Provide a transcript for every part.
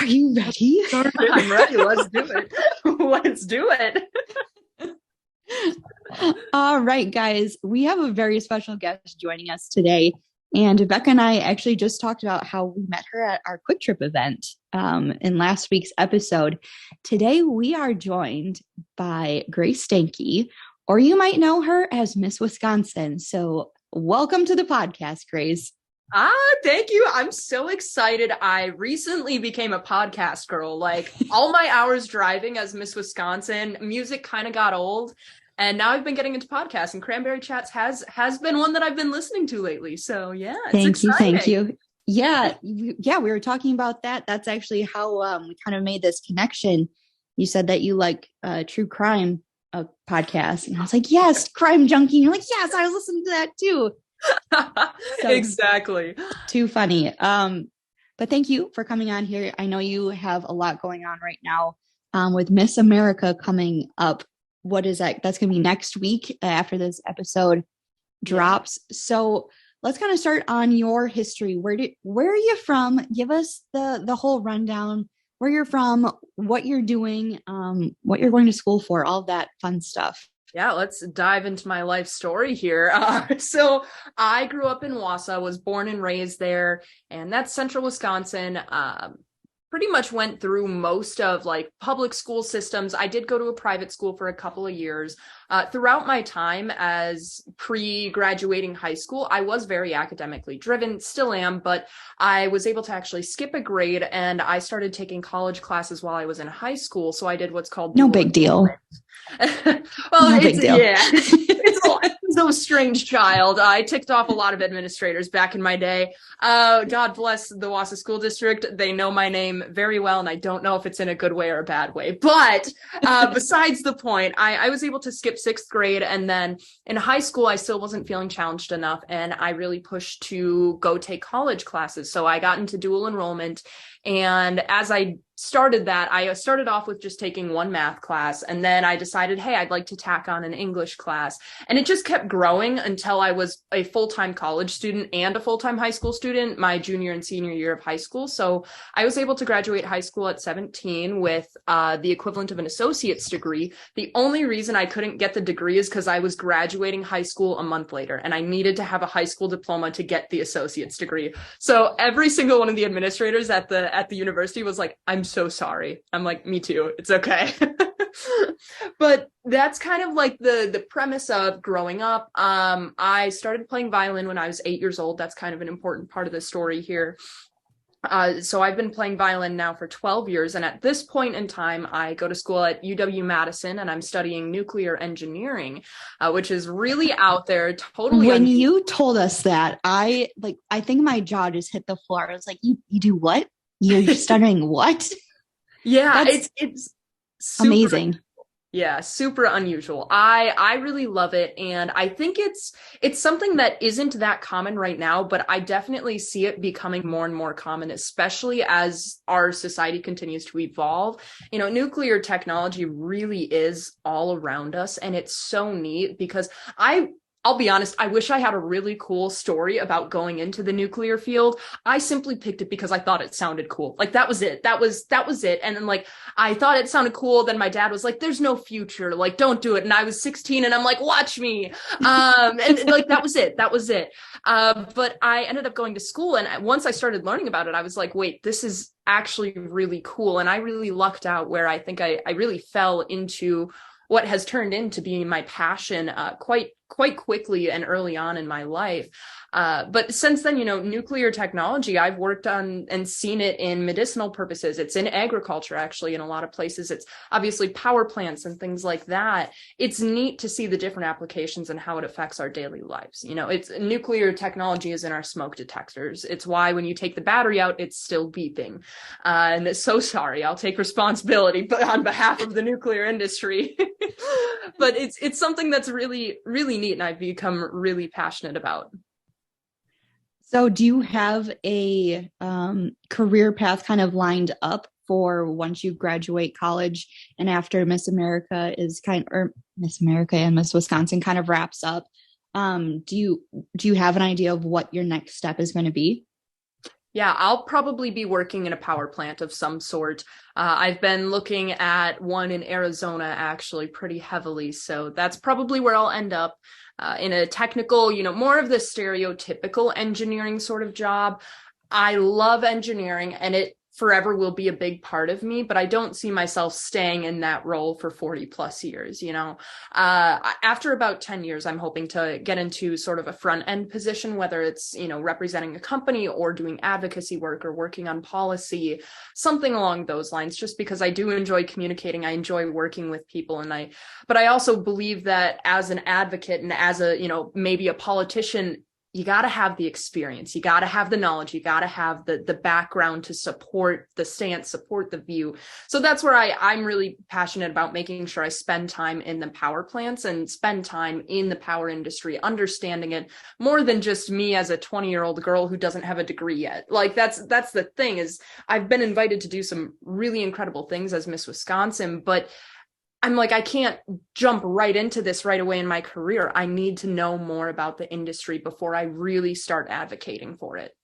you ready? I'm ready. Let's do it. Let's do it. All right, guys, we have a very special guest joining us today. And Becca and I actually just talked about how we met her at our Quick Trip event in last week's episode. Today, we are joined by Grace Stanke, or you might know her as Miss Wisconsin. So welcome to the podcast, Grace. Thank you. I'm so excited. I recently became a podcast girl. Like all my hours driving as Miss Wisconsin, music kind of got old. And now I've been getting into podcasts, and Cranberry Chats has been one that I've been listening to lately. So yeah, it's exciting. Thank you. Yeah, we were talking about that. That's actually how we kind of made this connection. You said that you like true crime podcast, and I was like, yes, crime junkie. And you're like, yes, I was listening to that too. So, exactly. Too funny. But thank you for coming on here. I know you have a lot going on right now with Miss America coming up. What is that? That's going to be next week after this episode drops. So let's kind of start on your history. Where are you from? Give us the whole rundown, where you're from, what you're doing, what you're going to school for, all that fun stuff. Yeah, let's dive into my life story here. So I grew up in Wausau, was born and raised there, and that's central Wisconsin. Pretty much went through most of like public school systems. I did go to a private school for a couple of years. Throughout my time as pre-graduating high school, I was very academically driven, still am, but I was able to actually skip a grade, and I started taking college classes while I was in high school. So I did what's called no big deal. Well, no big deal. Yeah, it's a strange child. I ticked off a lot of administrators back in my day. God bless the Wausau School District. They know my name very well, and I don't know if it's in a good way or a bad way. But besides the point, I was able to skip sixth grade, and then in high school, I still wasn't feeling challenged enough, and I really pushed to go take college classes. So I got into dual enrollment, and as I started that, I started off with just taking one math class, and then I decided, hey, I'd like to tack on an English class. And it just kept growing until I was a full-time college student and a full-time high school student my junior and senior year of high school. So I was able to graduate high school at 17 with the equivalent of an associate's degree. The only reason I couldn't get the degree is because I was graduating high school a month later, and I needed to have a high school diploma to get the associate's degree. So every single one of the administrators at the university was like, I'm so sorry. I'm like, me too. It's okay. But that's kind of like the premise of growing up. I started playing violin when I was 8 years old. That's kind of an important part of the story here. So I've been playing violin now for 12 years. And at this point in time, I go to school at UW-Madison, and I'm studying nuclear engineering, which is really out there. Totally. When you told us that, I think my jaw just hit the floor. I was like, you do what? You're studying what? Yeah, it's super amazing. Yeah, super unusual. I really love it, and I think it's something that isn't that common right now, but I definitely see it becoming more and more common, especially as our society continues to evolve. You know, nuclear technology really is all around us, and it's so neat because I'll be honest, I wish I had a really cool story about going into the nuclear field. I simply picked it because I thought it sounded cool. Like that was it. That was it. And then like, I thought it sounded cool. Then my dad was like, there's no future. Like, don't do it. And I was 16 and I'm like, watch me. And like, that was it. But I ended up going to school. And once I started learning about it, I was like, wait, this is actually really cool. And I really lucked out where I think I really fell into what has turned into being my passion quite quickly and early on in my life. But since then, you know, nuclear technology, I've worked on and seen it in medicinal purposes. It's in agriculture, actually, in a lot of places. It's obviously power plants and things like that. It's neat to see the different applications and how it affects our daily lives. You know, it's nuclear technology is in our smoke detectors. It's why when you take the battery out, it's still beeping. And so sorry, I'll take responsibility, but on behalf of the nuclear industry. But it's something that's really, really neat, and I've become really passionate about. So do you have a career path kind of lined up for once you graduate college and after Miss America and Miss Wisconsin kind of wraps up? Do you have an idea of what your next step is going to be? Yeah, I'll probably be working in a power plant of some sort. I've been looking at one in Arizona actually pretty heavily. So that's probably where I'll end up in a technical, more of the stereotypical engineering sort of job. I love engineering and it forever will be a big part of me, but I don't see myself staying in that role for 40 plus years, After about 10 years, I'm hoping to get into sort of a front end position, whether it's, representing a company or doing advocacy work or working on policy, something along those lines, just because I do enjoy communicating. I enjoy working with people. But I also believe that as an advocate and as a, maybe a politician, you got to have the experience, you got to have the knowledge, you got to have the background to support the stance, support the view. So that's where I'm really passionate about making sure I spend time in the power plants and spend time in the power industry, understanding it more than just me as a 20-year-old girl who doesn't have a degree yet. Like that's the thing, is I've been invited to do some really incredible things as Miss Wisconsin, but I'm like, I can't jump right into this right away in my career. I need to know more about the industry before I really start advocating for it.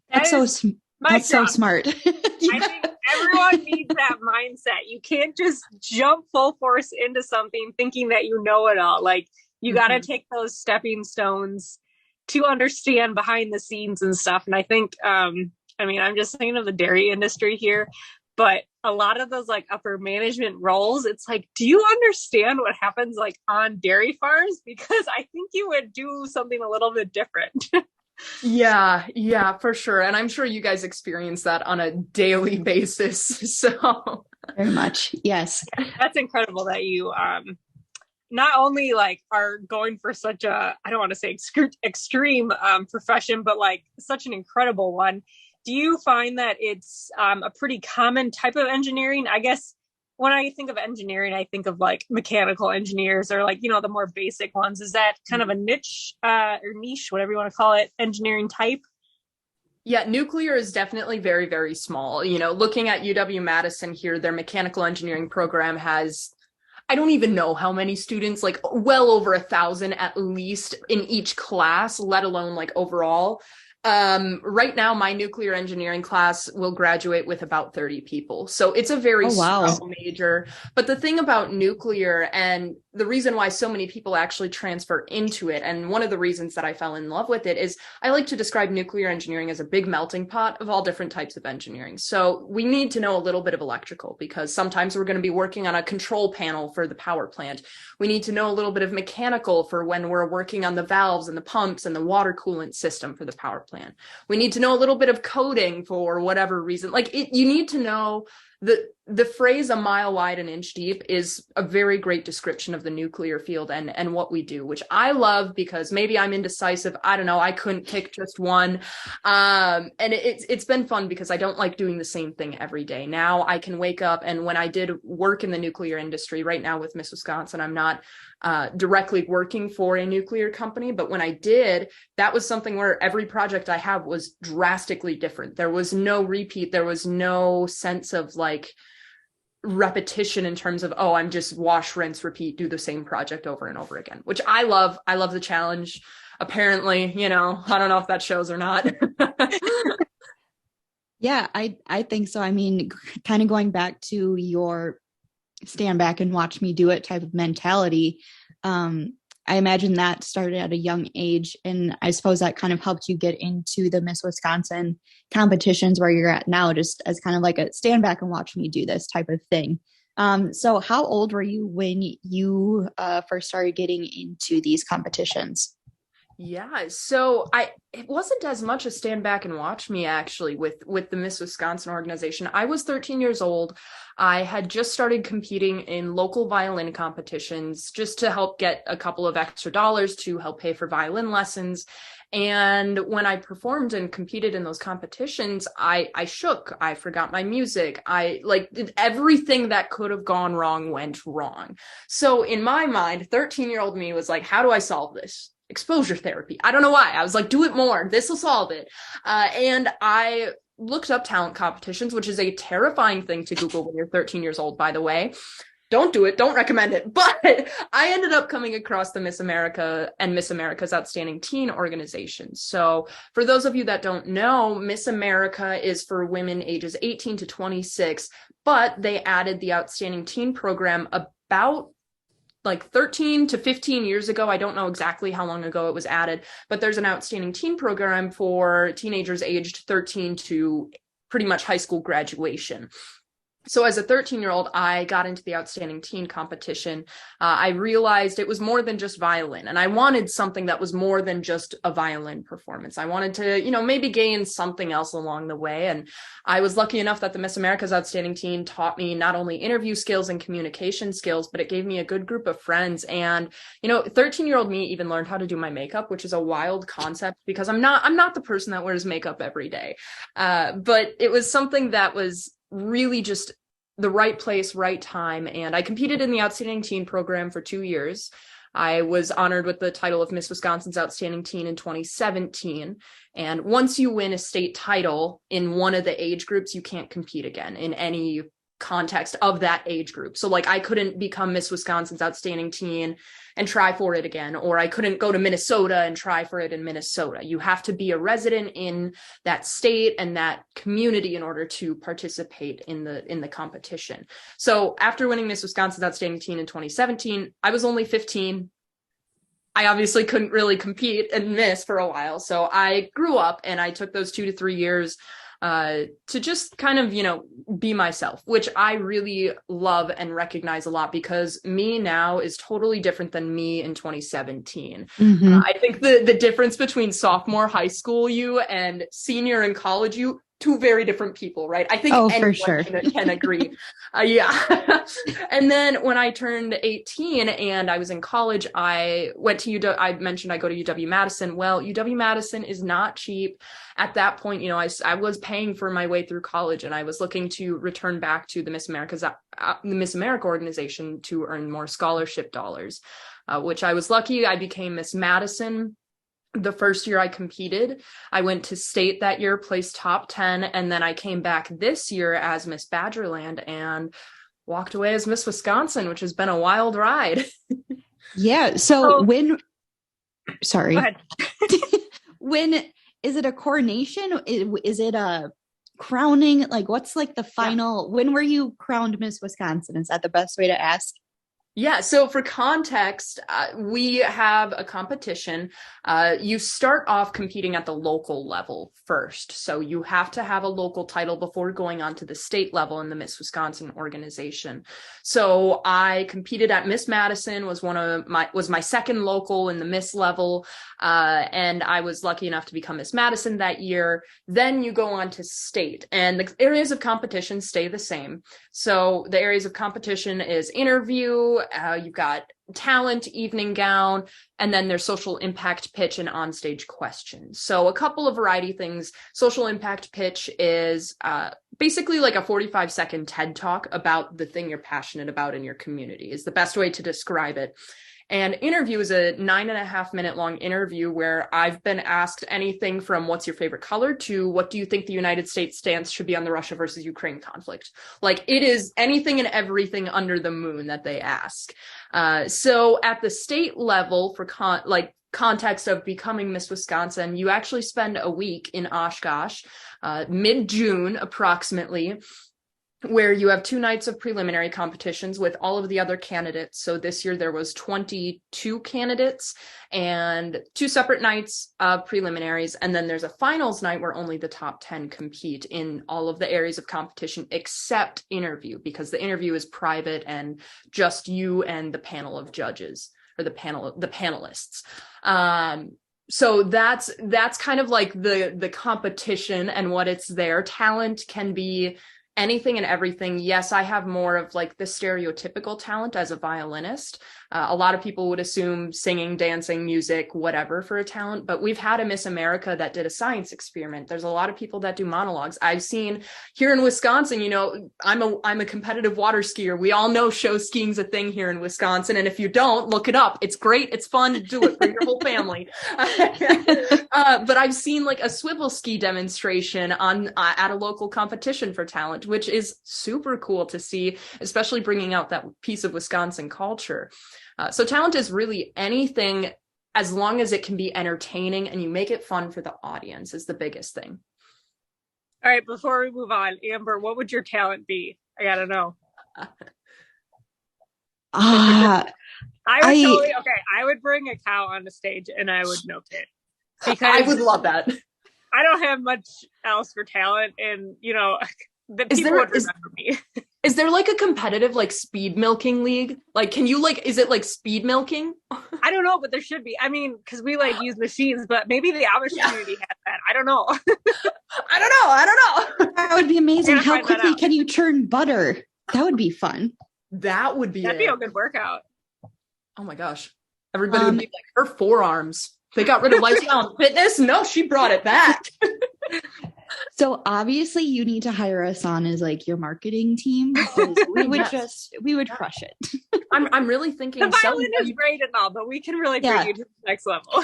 That's so smart. Yeah. I think everyone needs that mindset. You can't just jump full force into something thinking that you know it all. Like you got to take those stepping stones to understand behind the scenes and stuff. And I think, I'm just thinking of the dairy industry here, but a lot of those like upper management roles, it's like, do you understand what happens like on dairy farms? Because I think you would do something a little bit different. Yeah, for sure. And I'm sure you guys experience that on a daily basis. So very much. Yes. That's incredible that you not only like are going for such a, I don't want to say extreme profession, but like such an incredible one. Do you find that it's a pretty common type of engineering? I guess when I think of engineering, I think of like mechanical engineers or like, the more basic ones. Is that kind of a niche or niche, whatever you want to call it, engineering type? Yeah, nuclear is definitely very, very small. Looking at UW-Madison here, their mechanical engineering program has, I don't even know how many students, like well over 1,000 at least in each class, let alone like overall. Right now, my nuclear engineering class will graduate with about 30 people. So it's a very small major. But the thing about nuclear, and the reason why so many people actually transfer into it, and one of the reasons that I fell in love with it, is I like to describe nuclear engineering as a big melting pot of all different types of engineering. So we need to know a little bit of electrical, because sometimes we're going to be working on a control panel for the power plant. We need to know a little bit of mechanical for when we're working on the valves and the pumps and the water coolant system for the power plant. We need to know a little bit of coding for whatever reason. You need to know the phrase "a mile wide, an inch deep" is a very great description of the nuclear field and what we do, which I love because maybe I'm indecisive. I don't know. I couldn't pick just one. And it's been fun because I don't like doing the same thing every day. Now I can wake up, and when I did work in the nuclear industry, right now with Miss Wisconsin, I'm not directly working for a nuclear company, but when I did, that was something where every project I have was drastically different. There was no repeat. There was no sense of like repetition in terms of, oh, I'm just wash, rinse, repeat, do the same project over and over again, which I love. I love the challenge. Apparently, I don't know if that shows or not. Yeah, I think so. I mean, kind of going back to your stand back and watch me do it type of mentality. I imagine that started at a young age, and I suppose that kind of helped you get into the Miss Wisconsin competitions where you're at now, just as kind of like a stand back and watch me do this type of thing. So how old were you when you first started getting into these competitions? Yeah, so it wasn't as much a stand back and watch me actually with the Miss Wisconsin organization. I was 13 years old. I had just started competing in local violin competitions just to help get a couple of extra dollars to help pay for violin lessons. And when I performed and competed in those competitions, I shook. I forgot my music. Everything that could have gone wrong went wrong. So in my mind, 13-year-old me was like, how do I solve this? Exposure therapy. I don't know why. I was like, do it more. This will solve it. And I looked up talent competitions, which is a terrifying thing to Google when you're 13 years old, by the way. don't do it, don't recommend it. But I ended up coming across the Miss America and Miss America's Outstanding Teen organization. So for those of you that don't know, Miss America is for women ages 18 to 26, but they added the Outstanding Teen program about like 13 to 15 years ago. I don't know exactly how long ago it was added, but there's an Outstanding Teen program for teenagers aged 13 to pretty much high school graduation. So as a 13-year-old, I got into the Outstanding Teen competition. I realized it was more than just violin, and I wanted something that was more than just a violin performance. I wanted to, maybe gain something else along the way. And I was lucky enough that the Miss America's Outstanding Teen taught me not only interview skills and communication skills, but it gave me a good group of friends. And, 13-year-old me even learned how to do my makeup, which is a wild concept because I'm not the person that wears makeup every day. But it was something that was really just the right place, right time. And I competed in the Outstanding Teen program for 2 years. I was honored with the title of Miss Wisconsin's Outstanding Teen in 2017. And once you win a state title in one of the age groups, you can't compete again in any context of that age group. So like I couldn't become Miss Wisconsin's Outstanding Teen and try for it again, or I couldn't go to Minnesota and try for it in Minnesota. You have to be a resident in that state and that community in order to participate in the competition. So after winning Miss Wisconsin's Outstanding Teen in 2017, I was only 15. I obviously couldn't really compete and miss for a while. So I grew up and I took those 2 to 3 years to just kind of, be myself, which I really love and recognize a lot because me now is totally different than me in 2017. Mm-hmm. I think the difference between sophomore high school you and senior in college you, two very different people, right? I think anyone for sure. can agree. Yeah. And then when I turned 18 and I was in college, I went to UW. I mentioned I go to UW-Madison. Well, UW-Madison is not cheap. At that point, I was paying for my way through college and I was looking to return back to the Miss America organization to earn more scholarship dollars, which I was lucky. I became Miss Madison. The first year I competed, I went to state that year, placed top 10, and then I came back this year as Miss Badgerland and walked away as Miss Wisconsin, which has been a wild ride. Yeah. So sorry. Go ahead. When is it a coronation? Is it a crowning? Like what's like the final, when were you crowned Miss Wisconsin? Is that the best way to ask? Yeah, so for context, we have a competition. You start off competing at the local level first. So you have to have a local title before going on to the state level in the Miss Wisconsin organization. So I competed at Miss Madison, was my second local in the Miss level. And I was lucky enough to become Miss Madison that year. Then you go on to state, and the areas of competition stay the same. So the areas of competition is interview, you've got talent, evening gown, and then there's social impact pitch and onstage questions. So a couple of variety things. Social impact pitch is basically like a 45-second TED talk about the thing you're passionate about in your community is the best way to describe it. And interview is a 9.5-minute long interview where I've been asked anything from what's your favorite color to what do you think the United States stance should be on the Russia versus Ukraine conflict? Like it is anything and everything under the moon that they ask. So at the state level for context of becoming Miss Wisconsin, you actually spend a week in Oshkosh, mid-June approximately, where you have 2 nights of preliminary competitions with all of the other candidates. So this year there was 22 candidates and 2 separate nights of preliminaries. And then there's a finals night where only the top 10 compete in all of the areas of competition except interview, because the interview is private and just you and the panel of judges or the panelists. So that's kind of like the competition and what it's there. Talent can be anything and everything. Yes, I have more of like the stereotypical talent as a violinist, A lot of people would assume singing, dancing, music, whatever for a talent, but we've had a Miss America that did a science experiment. There's a lot of people that do monologues. I've seen here in Wisconsin, you know, I'm a competitive water skier. We all know show skiing's a thing here in Wisconsin, and if you don't, look it up. It's great. It's fun. Do it for your whole family. But I've seen like a swivel ski demonstration on at a local competition for talent, which is super cool to see, especially bringing out that piece of Wisconsin culture. So talent is really anything, as long as it can be entertaining and you make it fun for the audience, is the biggest thing. All right, before we move on, Amber, what would your talent be? I gotta know. I would bring a cow on the stage and I would milk it. Because I would love that. I don't have much else for talent, and you know, the people would remember me. Is there like a competitive like speed milking league? Like, can you like, is it like speed milking? I don't know, but there should be. I mean, because we like use machines, but maybe the Amish community has that. I don't know. I don't know. That would be amazing. How quickly can you churn butter? That would be fun. That'd be a good workout. Oh my gosh. Everybody would be like, her forearms. They got rid of lifestyle and fitness. No, she brought it back. So obviously you need to hire us on as like your marketing team, because we would crush it. I'm really thinking the violin is great and all, but we can really bring you to the next level.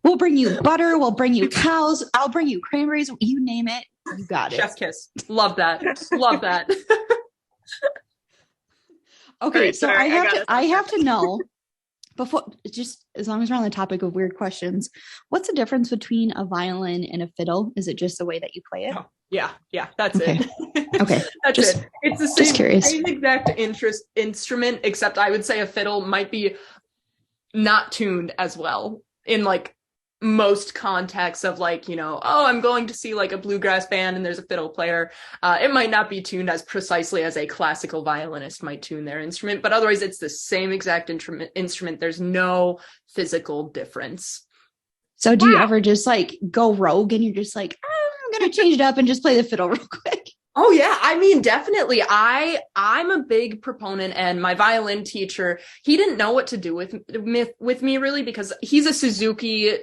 We'll bring you butter, we'll bring you cows, I'll bring you cranberries, you name it, you got it. Chef's kiss. Love that. Love that. Okay, right, so I have to know, before, just as long as we're on the topic of weird questions, what's the difference between a violin and a fiddle? Is it just the way that you play it? Oh, yeah, that's it. Okay. That's it. It's the same exact instrument, except I would say a fiddle might be not tuned as well in like most contexts of like, you know, oh, I'm going to see like a bluegrass band and there's a fiddle player. It might not be tuned as precisely as a classical violinist might tune their instrument, but otherwise it's the same exact instrument. There's no physical difference. So do you ever just like go rogue and you're just like, I'm going to change it up and just play the fiddle real quick? Oh yeah, I mean, definitely. I'm a big proponent, and my violin teacher, he didn't know what to do with me really, because he's a Suzuki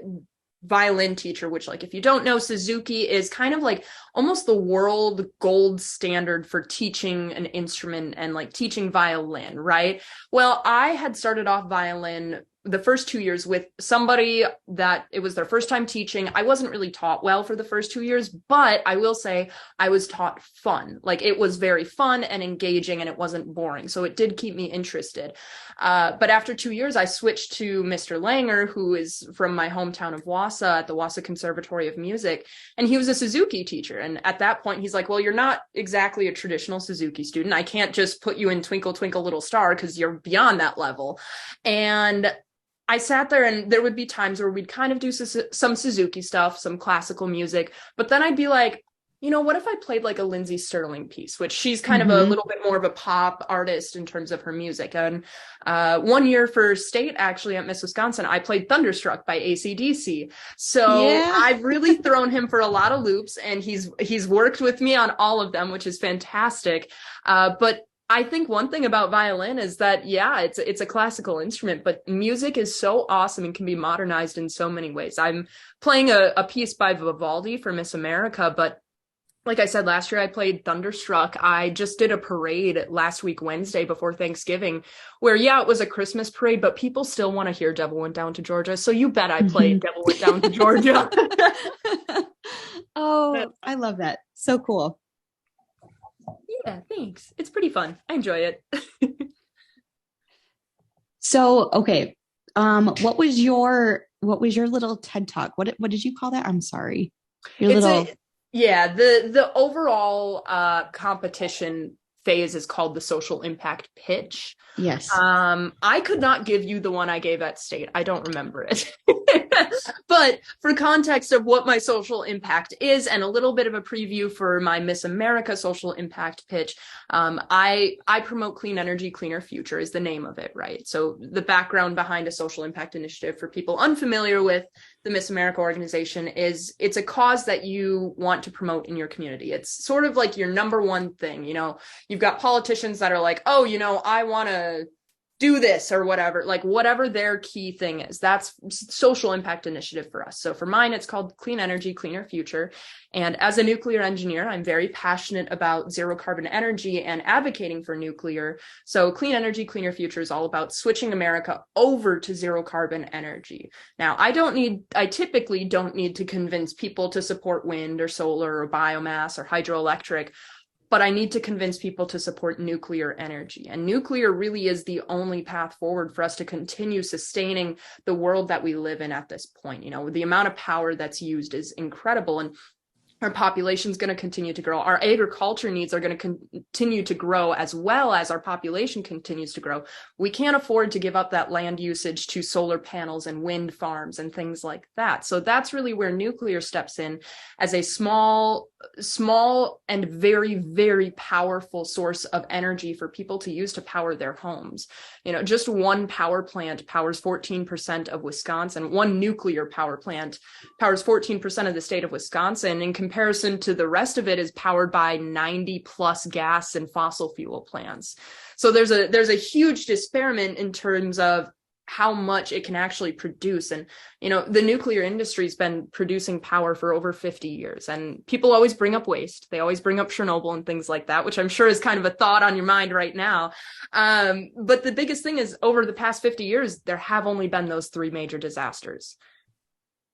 violin teacher, which, like, if you don't know, Suzuki is kind of like almost the world gold standard for teaching an instrument and like teaching violin, right? Well, I had started off violin the first 2 years with somebody that it was their first time teaching. I wasn't really taught well for the first 2 years, but I will say I was taught fun. Like, it was very fun and engaging and it wasn't boring. So it did keep me interested. But after 2 years, I switched to Mr. Langer, who is from my hometown of Wausau at the Wausau Conservatory of Music. And he was a Suzuki teacher. And at that point, he's like, well, you're not exactly a traditional Suzuki student. I can't just put you in Twinkle, Twinkle, Little Star because you're beyond that level. And I sat there, and there would be times where we'd kind of do some Suzuki stuff, some classical music, but then I'd be like, you know, what if I played like a Lindsey Stirling piece, which she's kind of a little bit more of a pop artist in terms of her music. And 1 year for state, actually, at Miss Wisconsin, I played Thunderstruck by AC/DC. So I've really thrown him for a lot of loops, and he's worked with me on all of them, which is fantastic. But I think one thing about violin is that, yeah, it's a classical instrument, but music is so awesome and can be modernized in so many ways. I'm playing a piece by Vivaldi for Miss America, but like I said, last year I played Thunderstruck. I just did a parade last week, Wednesday, before Thanksgiving, where, yeah, it was a Christmas parade, but people still want to hear Devil Went Down to Georgia. So you bet I played Devil Went Down to Georgia. Oh, I love that. So cool. Yeah, thanks. It's pretty fun. I enjoy it. So, okay. What was your little TED Talk? What did you call that? I'm sorry. The overall competition phase is called the social impact pitch. Yes. I could not give you the one I gave at state. I don't remember it. But for context of what my social impact is and a little bit of a preview for my Miss America social impact pitch, I promote clean energy, cleaner future is the name of it, right? So the background behind a social impact initiative, for people unfamiliar with the Miss America organization, is it's a cause that you want to promote in your community. It's sort of like your number one thing. You know, you've got politicians that are like, oh, you know, I want to do this or whatever, like whatever their key thing is. That's social impact initiative for us. So for mine, it's called Clean Energy, Cleaner Future. And as a nuclear engineer, I'm very passionate about zero carbon energy and advocating for nuclear. So Clean Energy, Cleaner Future is all about switching America over to zero carbon energy. Now, I typically don't need to convince people to support wind or solar or biomass or hydroelectric, but I need to convince people to support nuclear energy. And nuclear really is the only path forward for us to continue sustaining the world that we live in at this point. You know, the amount of power that's used is incredible. And our population is going to continue to grow. Our agriculture needs are going to continue to grow as well as our population continues to grow. We can't afford to give up that land usage to solar panels and wind farms and things like that. So that's really where nuclear steps in as a small and very, very powerful source of energy for people to use to power their homes. You know, just one power plant powers 14% of Wisconsin. One nuclear power plant powers 14% of the state of Wisconsin. In comparison to the rest of it is powered by 90 plus gas and fossil fuel plants. So there's a huge disparity in terms of how much it can actually produce. And, you know, the nuclear industry has been producing power for over 50 years. And people always bring up waste. They always bring up Chernobyl and things like that, which I'm sure is kind of a thought on your mind right now. But the biggest thing is over the past 50 years, there have only been those three major disasters.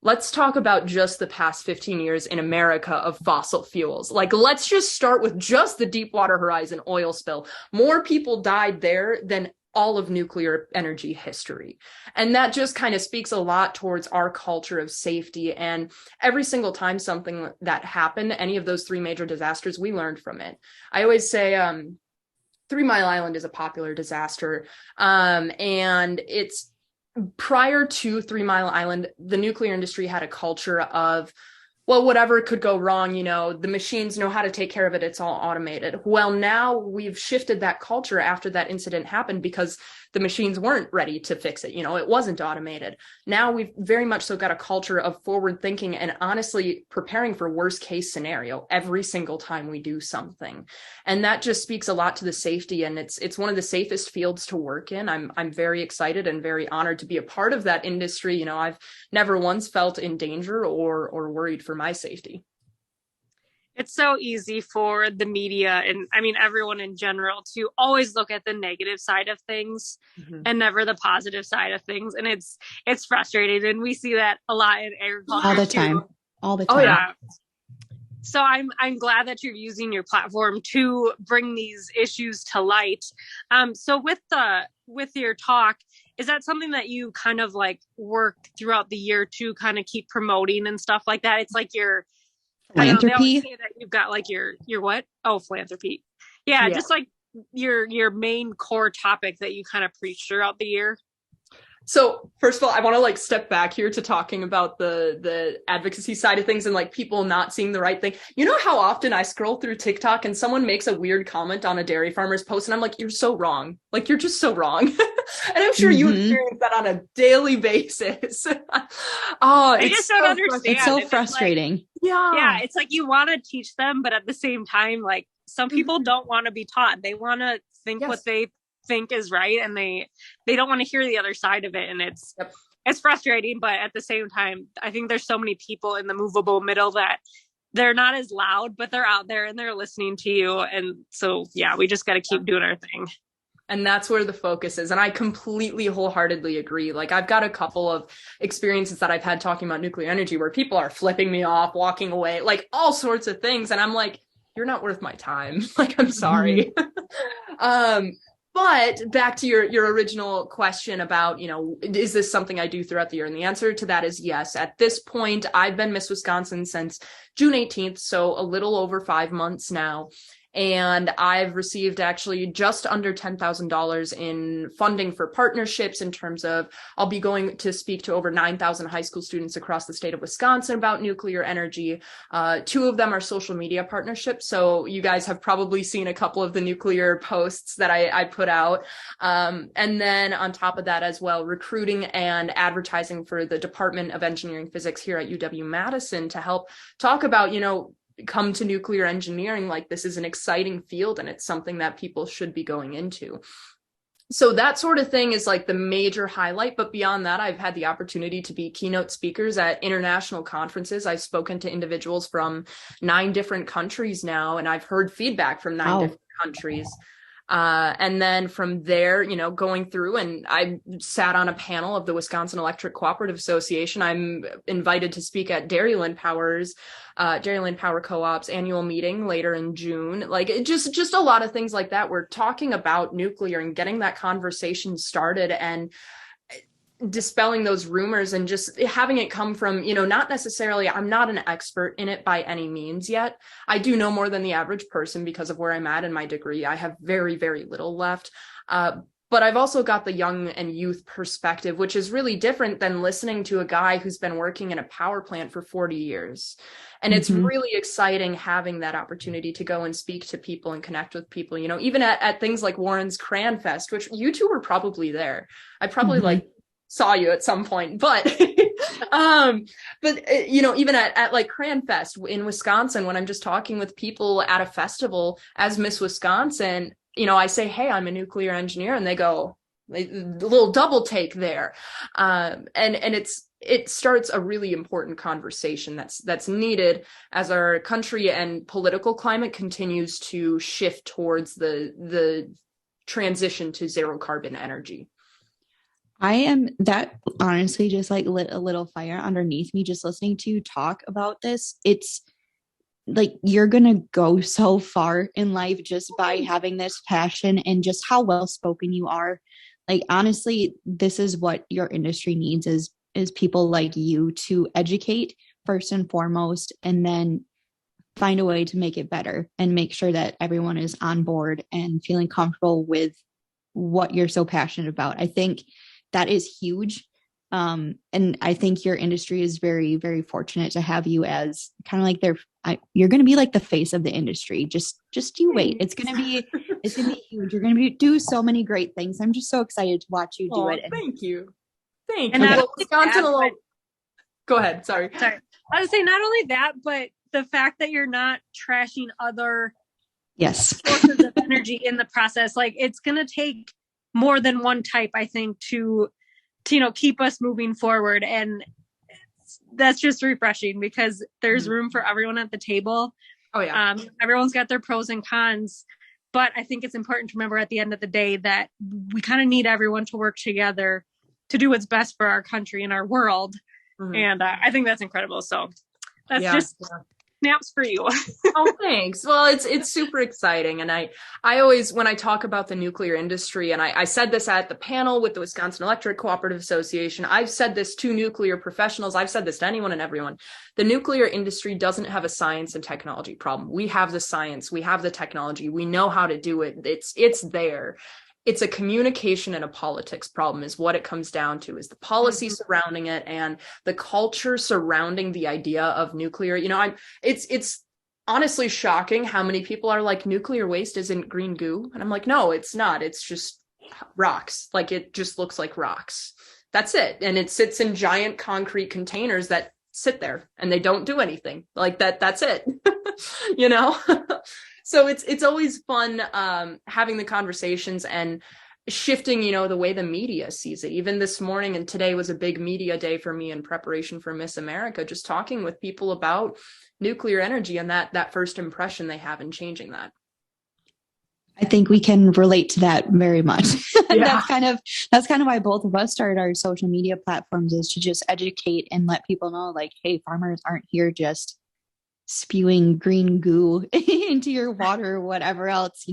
Let's talk about just the past 15 years in America of fossil fuels. Like, let's just start with just the Deepwater Horizon oil spill. More people died there than all of nuclear energy history. And that just kind of speaks a lot towards our culture of safety. And every single time something that happened, any of those three major disasters, we learned from it. I always say 3 Mile Island is a popular disaster. And it's prior to 3 Mile Island, the nuclear industry had a culture of, well, whatever could go wrong, you know, the machines know how to take care of it. It's all automated. Well, now we've shifted that culture after that incident happened because the machines weren't ready to fix it. You know, it wasn't automated. Now we've very much so got a culture of forward thinking and honestly preparing for worst case scenario every single time we do something. And that just speaks a lot to the safety. And it's one of the safest fields to work in. I'm very excited and very honored to be a part of that industry. You know, I've never once felt in danger or worried for my safety. It's so easy for the media and I mean everyone in general to always look at the negative side of things and never the positive side of things, and it's frustrating, and we see that a lot in agriculture all the too. time. Oh yeah. So I'm glad that you're using your platform to bring these issues to light. So with your talk, is that something that you kind of like work throughout the year to kind of keep promoting and stuff like that? It's like your philanthropy. They always say that you've got like your what? Oh, philanthropy. Yeah, just like your main core topic that you kind of preach throughout the year. So first of all, I want to like step back here to talking about the advocacy side of things and like people not seeing the right thing. You know how often I scroll through TikTok and someone makes a weird comment on a dairy farmer's post and I'm like, you're so wrong. Like, you're just so wrong. And I'm sure you experience that on a daily basis. I just don't understand. It's so frustrating. Like, yeah, it's like you want to teach them, but at the same time, like some people don't want to be taught. They want to think what they think is right, and they don't want to hear the other side of it, and it's frustrating. But at the same time, I think there's so many people in the movable middle that they're not as loud, but they're out there and they're listening to you. And so we just got to keep doing our thing. And that's where the focus is. And I completely wholeheartedly agree. Like, I've got a couple of experiences that I've had talking about nuclear energy where people are flipping me off, walking away, like all sorts of things. And I'm like, you're not worth my time. Like, I'm sorry. But back to your original question about, you know, is this something I do throughout the year? And the answer to that is yes. At this point, I've been Miss Wisconsin since June 18th, so a little over 5 months now. And I've received actually just under $10,000 in funding for partnerships in terms of I'll be going to speak to over 9,000 high school students across the state of Wisconsin about nuclear energy. 2 of them are social media partnerships. So you guys have probably seen a couple of the nuclear posts that I put out. And then on top of that as well, recruiting and advertising for the Department of Engineering Physics here at UW-Madison to help talk about, you know, come to nuclear engineering, like this is an exciting field and it's something that people should be going into. So that sort of thing is like the major highlight. But beyond that, I've had the opportunity to be keynote speakers at international conferences. I've spoken to individuals from 9 different countries now, and I've heard feedback from 9 different countries. And then from there, going through, and I sat on a panel of the Wisconsin Electric Cooperative Association. I'm invited to speak at Dairyland Power Co-op's annual meeting later in June. Like just a lot of things like that. We're talking about nuclear and getting that conversation started and dispelling those rumors and just having it come from, not necessarily, I'm not an expert in it by any means yet. I do know more than the average person because of where I'm at in my degree. I have very, very little left. But I've also got the young and youth perspective, which is really different than listening to a guy who's been working in a power plant for 40 years. And it's really exciting having that opportunity to go and speak to people and connect with people, even at things like Warren's Cran Fest, which you two were probably there. I probably saw you at some point, but even at like Cran Fest in Wisconsin, when I'm just talking with people at a festival as Miss Wisconsin, I say, hey, I'm a nuclear engineer, and they go, a little double take there. And it starts a really important conversation that's needed as our country and political climate continues to shift towards the transition to zero carbon energy. That honestly just like lit a little fire underneath me just listening to you talk about this. It's like you're gonna go so far in life just by having this passion and just how well spoken you are. Like honestly, this is what your industry needs is people like you to educate first and foremost, and then find a way to make it better and make sure that everyone is on board and feeling comfortable with what you're so passionate about. I think that is huge. And I think your industry is very, very fortunate to have you as kind of like you're going to be like the face of the industry. Just you wait. It's going to be huge. You're going to do so many great things. I'm just so excited to watch you do it. Thank you. Thank you. Well, Wisconsin alone. Go ahead. Sorry. I was saying not only that, but the fact that you're not trashing other sources of energy in the process. Like it's going to take more than one type, I think, to keep us moving forward. And that's just refreshing because there's room for everyone at the table. Oh yeah. Everyone's got their pros and cons, but I think it's important to remember at the end of the day that we kind of need everyone to work together to do what's best for our country and our world. And I think that's incredible. So that's just snaps for you. Oh, thanks. Well, it's super exciting. And I always, when I talk about the nuclear industry, and I said this at the panel with the Wisconsin Electric Cooperative Association, I've said this to nuclear professionals, I've said this to anyone and everyone. The nuclear industry doesn't have a science and technology problem. We have the science, we have the technology, we know how to do it. It's there. It's a communication and a politics problem is what it comes down to, is the policy surrounding it and the culture surrounding the idea of nuclear. It's honestly shocking how many people are like, nuclear waste isn't green goo. And I'm like, no, it's not. It's just rocks. Like it just looks like rocks. That's it. And it sits in giant concrete containers that sit there and they don't do anything like that. That's it. So it's always fun having the conversations and shifting, the way the media sees it. Even this morning and today was a big media day for me in preparation for Miss America, just talking with people about nuclear energy and that first impression they have in changing that. I think we can relate to that very much. Yeah. That's kind of why both of us started our social media platforms, is to just educate and let people know, like, hey, farmers aren't here just spewing green goo into your water or whatever else,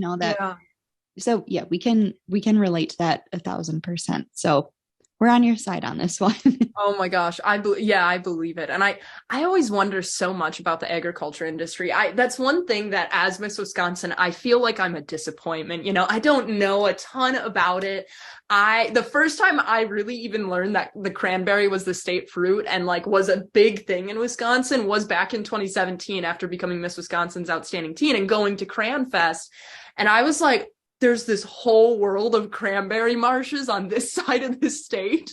So yeah, we can relate to that 1,000%. So we're on your side on this one. Oh my gosh. I believe it. And I always wonder so much about the agriculture industry. That's one thing that as Miss Wisconsin, I feel like I'm a disappointment. I don't know a ton about it. The first time I really even learned that the cranberry was the state fruit and was a big thing in Wisconsin was back in 2017 after becoming Miss Wisconsin's Outstanding Teen and going to Cran Fest. And I was like, there's this whole world of cranberry marshes on this side of the state.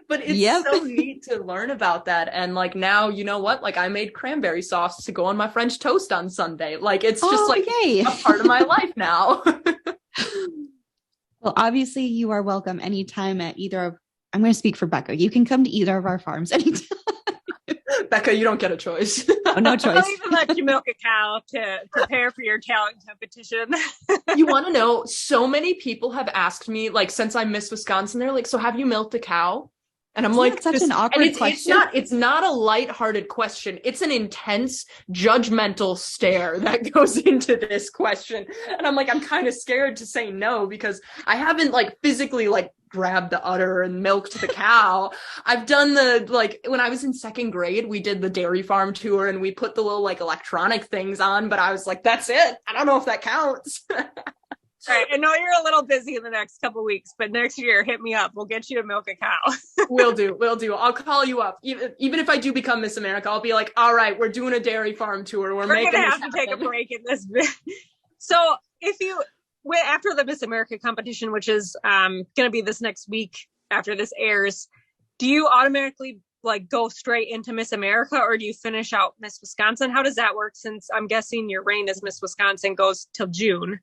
But it's so neat to learn about that. And now, you know what? I made cranberry sauce to go on my French toast on Sunday. It's just a part of my life now. Well, obviously you are welcome anytime at either of, I'm going to speak for Becca. You can come to either of our farms anytime. Becca, you don't get a choice. Oh, no choice. I'll even let you milk a cow to prepare for your talent competition. You want to know, so many people have asked me, like, since I Miss Wisconsin, they're like, so have you milked a cow? And I'm Isn't like, that such an awkward question? It's not a lighthearted question. It's an intense, judgmental stare that goes into this question. And I'm like, I'm kind of scared to say no because I haven't like physically like grabbed the udder and milked the cow. I've done the, like, when I was in second grade, we did the dairy farm tour and we put the little like electronic things on, but I was like, that's it. I don't know if that counts. All right, I know you're a little busy in the next couple of weeks, but next year, hit me up. We'll get you to milk a cow. Will do. I'll call you up. Even if I do become Miss America, I'll be like, all right, we're doing a dairy farm tour. We're making gonna have to take a break in this bit. So if you went after the Miss America competition, which is gonna be this next week after this airs, do you automatically like go straight into Miss America or do you finish out Miss Wisconsin? How does that work? Since I'm guessing your reign as Miss Wisconsin goes till June.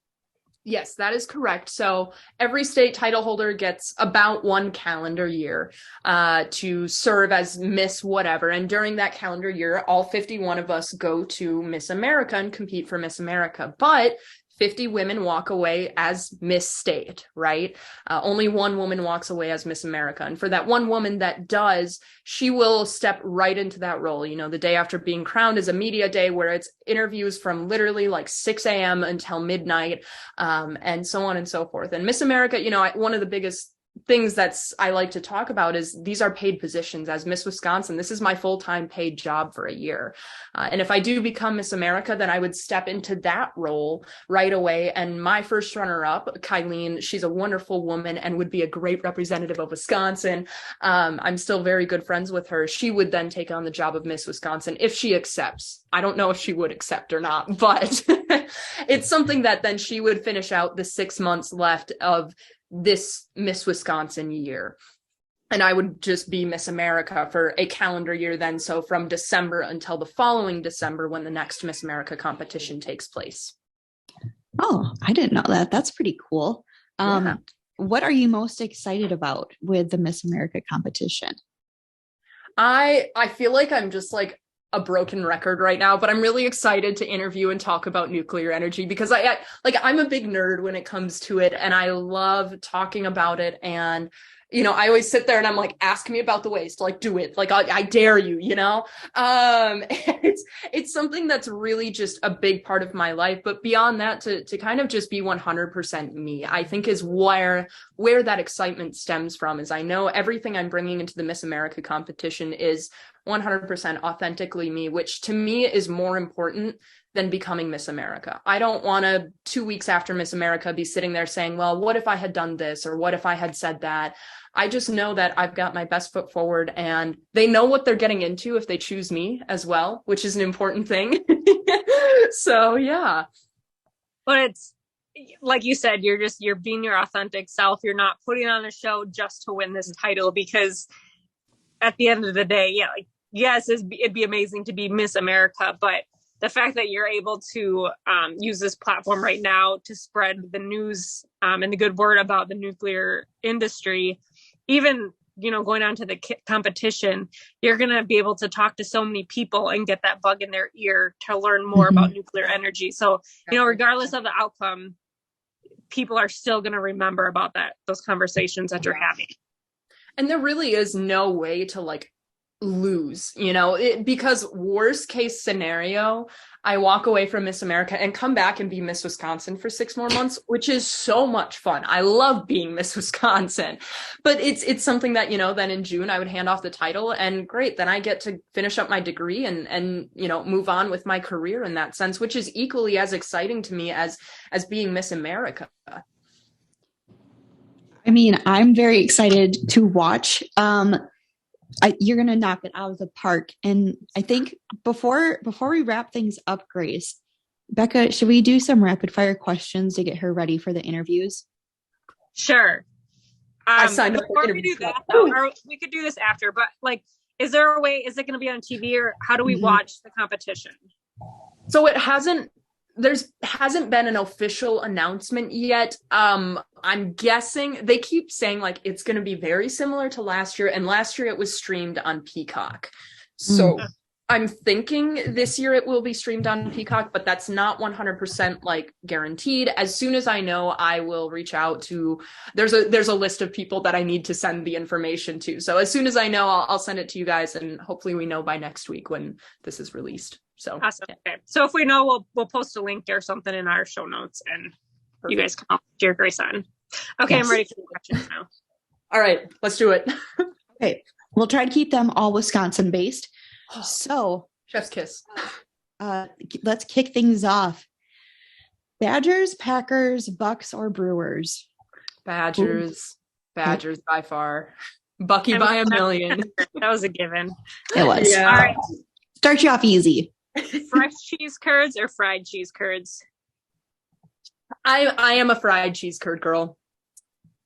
Yes, that is correct. So every state title holder gets about 1 calendar year to serve as Miss whatever. And during that calendar year, all 51 of us go to Miss America and compete for Miss America. But 50 women walk away as Miss State, right? Only one woman walks away as Miss America. And for that one woman that does, she will step right into that role. You know, the day after being crowned is a media day where it's interviews from literally like 6 a.m. until midnight, and so on and so forth. And Miss America, you know, one of the biggest things I like to talk about is these are paid positions. As Miss Wisconsin, this is my full-time paid job for a year. And if I do become Miss America, then I would step into that role right away. And my first runner-up, Kylene, she's a wonderful woman and would be a great representative of Wisconsin. I'm still very good friends with her. She would then take on the job of Miss Wisconsin if she accepts. I don't know if she would accept or not, but it's something that then she would finish out the 6 months left of this Miss Wisconsin year. And I would just be Miss America for a calendar year then. So from December until the following December when the next Miss America competition takes place. Oh, I didn't know that. That's pretty cool. Yeah. What are you most excited about with the Miss America competition? I feel like I'm just like a broken record right now, but I'm really excited to interview and talk about nuclear energy because I'm a big nerd when it comes to it and I love talking about it. And, you know, I always sit there and I'm like, ask me about the waste, like do it, like I dare you, you know? It's something that's really just a big part of my life, but beyond that to kind of just be 100% me, I think is where that excitement stems from. Is I know everything I'm bringing into the Miss America competition is 100% authentically me, which to me is more important than becoming Miss America. I don't want to 2 weeks after Miss America be sitting there saying, well, what if I had done this? Or what if I had said that? I just know that I've got my best foot forward and they know what they're getting into if they choose me as well, which is an important thing. So, yeah. But it's like you said, you're being your authentic self. You're not putting on a show just to win this title because at the end of the day, yeah, like, yes, it'd be amazing to be Miss America, but the fact that you're able to use this platform right now to spread the news and the good word about the nuclear industry, even, you know, going on to the competition, you're going to be able to talk to so many people and get that bug in their ear to learn more about nuclear energy. So, you know, regardless of the outcome, people are still going to remember about those conversations that you're having. And there really is no way to like lose, you know, because worst case scenario, I walk away from Miss America and come back and be Miss Wisconsin for 6 more months, which is so much fun. I love being Miss Wisconsin, but it's something that, you know, then in June I would hand off the title and great. Then I get to finish up my degree and, you know, move on with my career in that sense, which is equally as exciting to me as being Miss America. I mean, I'm very excited to watch. You're going to knock it out of the park. And I think before we wrap things up, Grace, Becca, should we do some rapid fire questions to get her ready for the interviews? Sure. I signed up before we do that, though, or we could do this after, but like, is there a way, is it going to be on TV or how do we watch the competition? So it hasn't there's hasn't been an official announcement yet. I'm guessing they keep saying like it's going to be very similar to last year, and last year it was streamed on Peacock. So I'm thinking this year it will be streamed on Peacock, but that's not 100% like guaranteed. As soon as I know, I will reach out to, there's a list of people that I need to send the information to. So as soon as I know, I'll send it to you guys, and hopefully we know by next week when this is released. So awesome. Okay. So if we know, we'll post a link or something in our show notes, and you guys can all cheer Grace on. Okay, yes. I'm ready for the questions now. All right, let's do it. Okay, we'll try to keep them all Wisconsin based. So, chef's kiss. Let's kick things off. Badgers, Packers, Bucks, or Brewers? Badgers. Ooh. Badgers by far. Bucky by a million. That was a given. It was. Yeah. All right. Start you off easy. Fresh cheese curds or fried cheese curds? I am a fried cheese curd girl.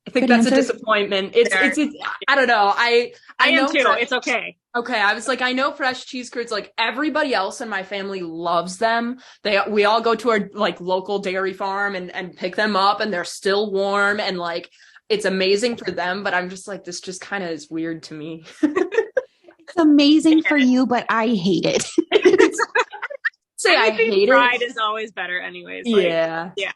I think that's a disappointment. It's I don't know. I am too. It's okay. Okay, I was like, I know fresh cheese curds, like everybody else in my family loves them. We all go to our like local dairy farm and pick them up, and they're still warm, and like it's amazing for them, but I'm just like, this just kind of is weird to me. It's amazing for you, but I hate it. I hate fried is always better anyways. Yeah. Yeah.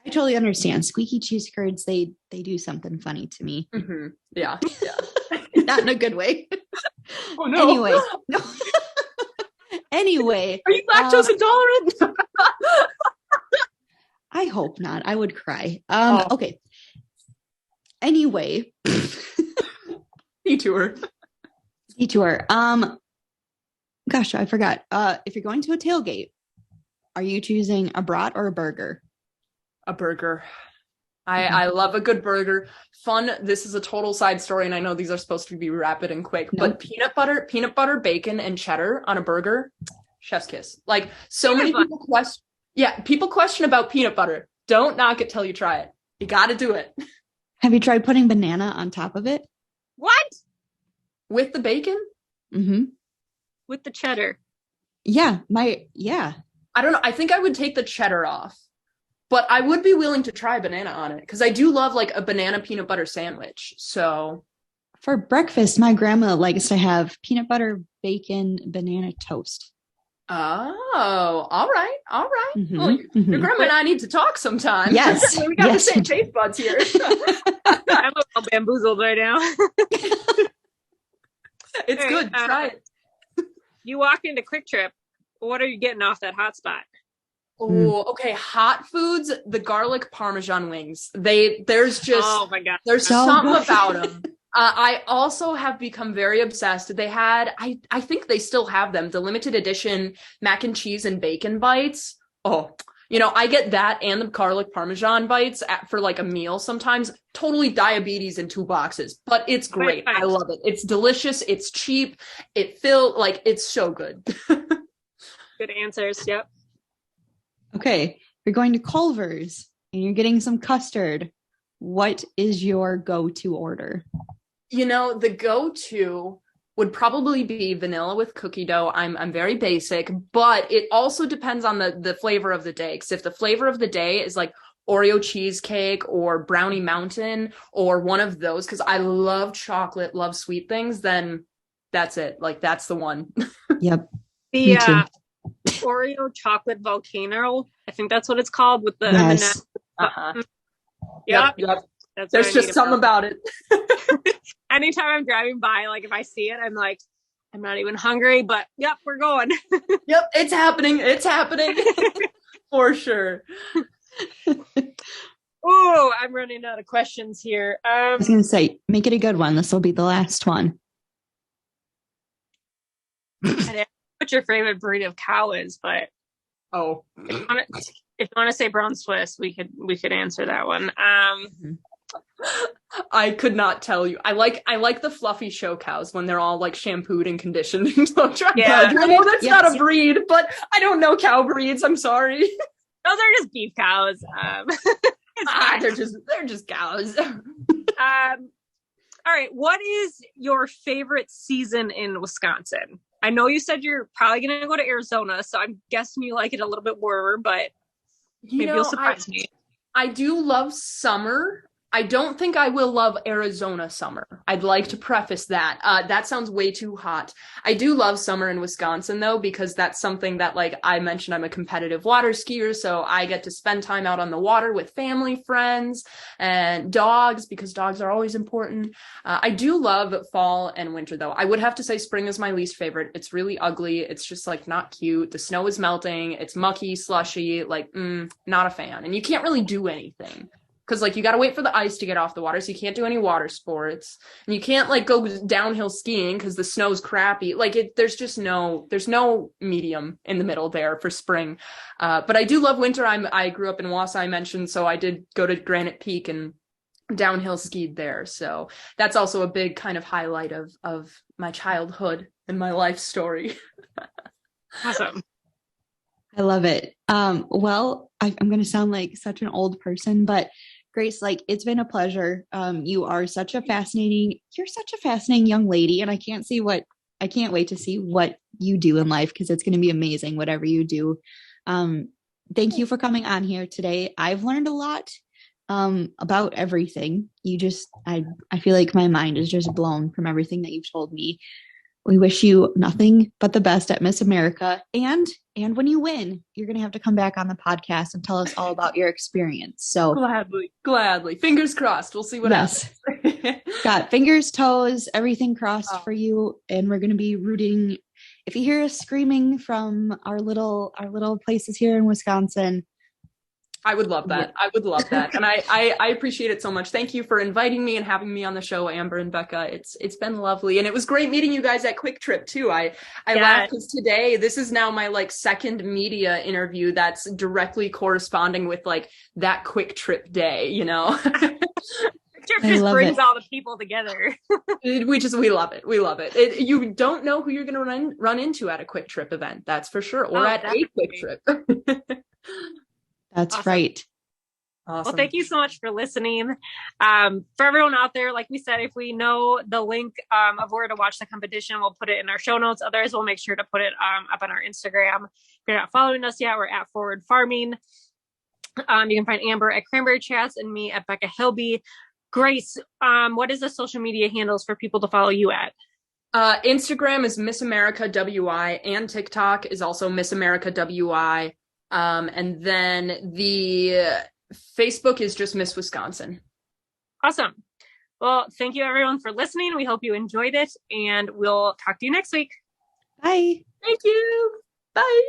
I totally understand. Squeaky cheese curds, they do something funny to me. Mm-hmm. Yeah. Not in a good way. Oh no. Anyway. Are you lactose intolerant? I hope not. I would cry. Okay. Anyway. Detour. Gosh, I forgot. If you're going to a tailgate, are you choosing a brat or a burger? A burger. I love a good burger. Fun. This is a total side story, and I know these are supposed to be rapid and quick, but peanut butter, bacon, and cheddar on a burger, chef's kiss. Like so many people question. Yeah, people question about peanut butter. Don't knock it till you try it. You got to do it. Have you tried putting banana on top of it? What? With the bacon? Mm-hmm. With the cheddar? Yeah. I don't know. I think I would take the cheddar off. But I would be willing to try banana on it because I do love like a banana peanut butter sandwich. So for breakfast, my grandma likes to have peanut butter, bacon, banana toast. Oh, all right. Mm-hmm, Well, your grandma and I need to talk sometime. Yes. We got the same taste buds here. I'm a little bamboozled right now. It's good. Try it. You walk into Quick Trip. What are you getting off that hot spot? Oh, okay. Hot foods, the garlic Parmesan wings. There's just, oh my God. There's so something good. about them. I also have become very obsessed. They had, I think they still have them, the limited edition mac and cheese and bacon bites. Oh, I get that and the garlic Parmesan bites for like a meal sometimes. Totally diabetes in 2 boxes, but it's great. I love it. It's delicious. It's cheap. It's so good. Good answers. Yep. Okay, you're going to Culver's and you're getting some custard. What is your go-to order? The go-to would probably be vanilla with cookie dough. I'm very basic, but it also depends on the flavor of the day. Because if the flavor of the day is like Oreo cheesecake or Brownie Mountain or one of those, because I love chocolate, love sweet things, then that's it. Like that's the one. Yep. The Oreo chocolate volcano, I think that's what it's called, with the yes. Uh-huh. Yep. There's just something about it. Anytime I'm driving by, like if I see it, I'm like, I'm not even hungry, but yep, we're going. Yep, it's happening. For sure. Oh, I'm running out of questions here. I was going to say, make it a good one. This will be the last one. What your favorite breed of cow is, but if you want to say brown Swiss, we could answer that one. I could not tell you. I like the fluffy show cows when they're all like shampooed and conditioned. I know that's not a breed, but I don't know cow breeds. I'm sorry. Those are just beef cows. They're just cows. All right. What is your favorite season in Wisconsin? I know you said you're probably going to go to Arizona, so I'm guessing you like it a little bit warmer, but maybe you'll surprise me. I do love summer. I don't think I will love Arizona summer. I'd like to preface that. That sounds way too hot. I do love summer in Wisconsin, though, because that's something that, like I mentioned, I'm a competitive water skier, so I get to spend time out on the water with family, friends, and dogs, because dogs are always important. I do love fall and winter, though. I would have to say spring is my least favorite. It's really ugly. It's just, like, not cute. The snow is melting. It's mucky, slushy. Like, not a fan. And you can't really do anything. Because, like, you got to wait for the ice to get off the water, so you can't do any water sports. And you can't, like, go downhill skiing because the snow's crappy. Like, there's no medium in the middle there for spring. But I do love winter. I grew up in Wausau, I mentioned, so I did go to Granite Peak and downhill skied there. So that's also a big kind of highlight of my childhood and my life story. Awesome. I love it. Well, I'm going to sound like such an old person, but Grace, like, it's been a pleasure. You're such a fascinating young lady, and I can't wait to see what you do in life, because it's going to be amazing, whatever you do. Thank you for coming on here today. I've learned a lot about everything. I feel like my mind is just blown from everything that you've told me. We wish you nothing but the best at Miss America. And when you win, you're going to have to come back on the podcast and tell us all about your experience. So Gladly. Fingers crossed. We'll see what happens. Got fingers, toes, everything crossed for you. And we're going to be rooting. If you hear us screaming from our little places here in Wisconsin, I would love that. I would love that. And I appreciate it so much. Thank you for inviting me and having me on the show, Amber and Becca. It's been lovely. And it was great meeting you guys at Quick Trip too. I laughed because today, this is now my like second media interview that's directly corresponding with like that Quick Trip day, you know? Trip just brings all the people together. We love it. We love it. You don't know who you're going to run into at a Quick Trip event. That's for sure. Or at a Quick Trip. That's awesome. Right. Awesome. Well, thank you so much for listening. For everyone out there, like we said, if we know the link of where to watch the competition, we'll put it in our show notes. Otherwise, we'll make sure to put it up on our Instagram. If you're not following us yet, we're at Forward Farming. You can find Amber at Cranberry Chats and me at Becca Hilby. Grace, what is the social media handles for people to follow you at? Instagram is Miss America WI, and TikTok is also Miss America WI. And then the Facebook is just Miss Wisconsin. Awesome. Well, thank you everyone for listening. We hope you enjoyed it, and we'll talk to you next week. Bye. Thank you. Bye.